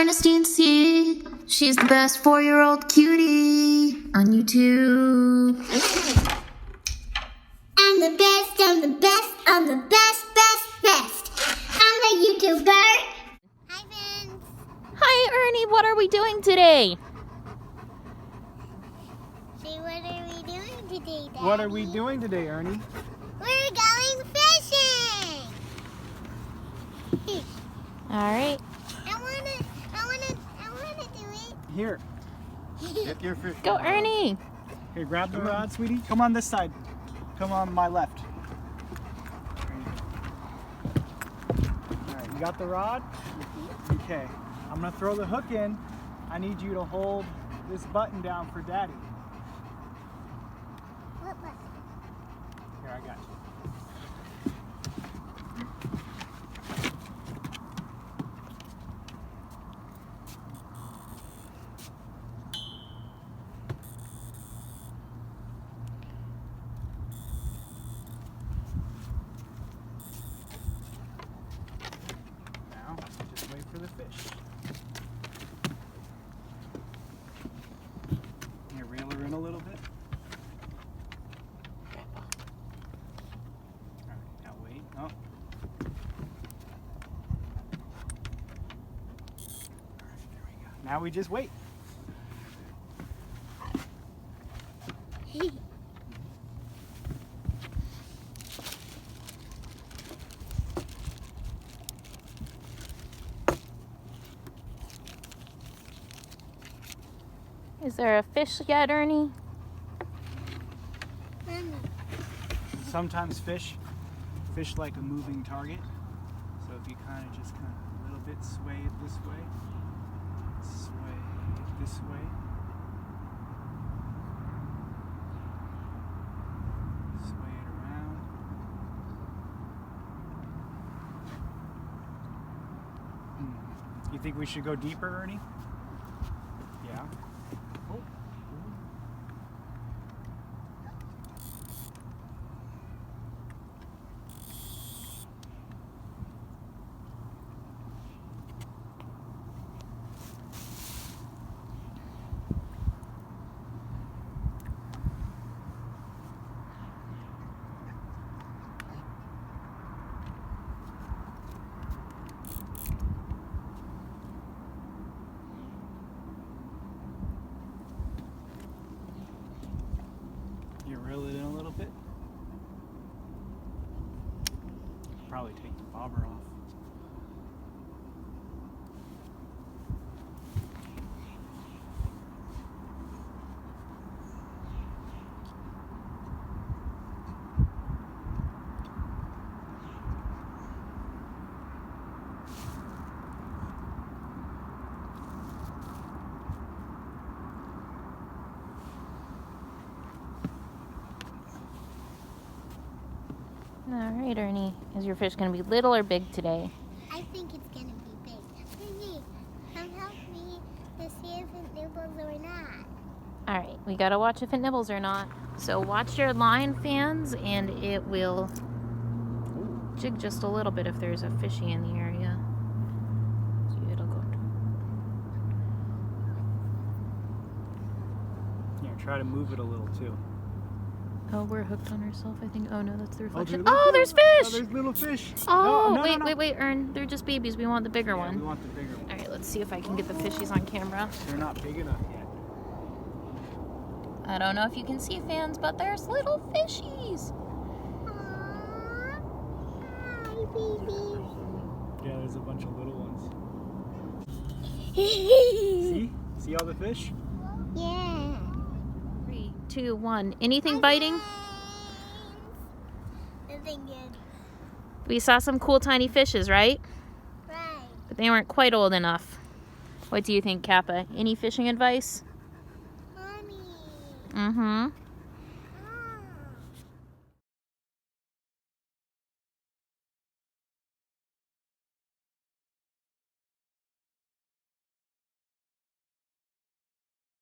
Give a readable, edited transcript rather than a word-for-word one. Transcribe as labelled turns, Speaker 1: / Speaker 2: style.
Speaker 1: Ernestine C. She's the best 4-year-old cutie on YouTube.
Speaker 2: I'm the best, I'm the best, I'm the best, best, best. I'm the YouTuber. Hi, Vince.
Speaker 1: Hi, Ernie. What are we doing today?
Speaker 2: See, what are we doing today, Daddy?
Speaker 3: What are we doing today, Ernie?
Speaker 2: We're going fishing.
Speaker 1: All right.
Speaker 2: I wanna do it.
Speaker 3: Here. Get your fish.
Speaker 1: Go, Ernie.
Speaker 3: Here, grab the rod, sweetie. Come on this side. Come on my left. All right, you got the rod? Okay. I'm gonna throw the hook in. I need you to hold this button down for Daddy.
Speaker 2: What button?
Speaker 3: Here, I got you. Now, just wait for the fish. Here, reel her in a little bit. Alright, now wait. Oh. Alright, there we go. Now we just wait.
Speaker 1: Is there a fish yet, Ernie?
Speaker 2: Mommy.
Speaker 3: Sometimes fish like a moving target. So if you kind of a little bit sway it this way, sway it this way, sway it around. You think we should go deeper, Ernie? Yeah. Oh. You reel it in a little bit. Probably take the bobber off.
Speaker 1: All right, Ernie. Is your fish going to be little or big today?
Speaker 2: I think it's gonna be big. Hey, come help me to see if it nibbles or not.
Speaker 1: All right. We got to watch if it nibbles or not. So watch your line fans, and it will jig just a little bit if there's a fishy in the area. So it'll go.
Speaker 3: Yeah, try to move it a little too.
Speaker 1: Oh, we're hooked on ourselves, I think. Oh, no, that's the reflection.
Speaker 3: look,
Speaker 1: Oh, there's
Speaker 3: Oh,
Speaker 1: fish!
Speaker 3: there's little fish.
Speaker 1: Oh,
Speaker 3: No, no,
Speaker 1: wait, Ern. They're just babies. We want the bigger
Speaker 3: Yeah,
Speaker 1: one.
Speaker 3: we want the bigger one.
Speaker 1: All right, let's see if I can get the fishies on camera.
Speaker 3: They're not big enough yet.
Speaker 1: I don't know if you can see fans, but there's little fishies.
Speaker 2: Aww. Hi, baby.
Speaker 3: Yeah, there's a bunch of little ones.
Speaker 2: Yeah.
Speaker 3: See all the fish?
Speaker 1: 3, 2, 1. Anything biting?
Speaker 2: Nothing good.
Speaker 1: We saw some cool tiny fishes, right?
Speaker 2: Right.
Speaker 1: But they weren't quite old enough. What do you think, Kappa? Any fishing advice?
Speaker 2: Mommy.
Speaker 1: Mm-hmm.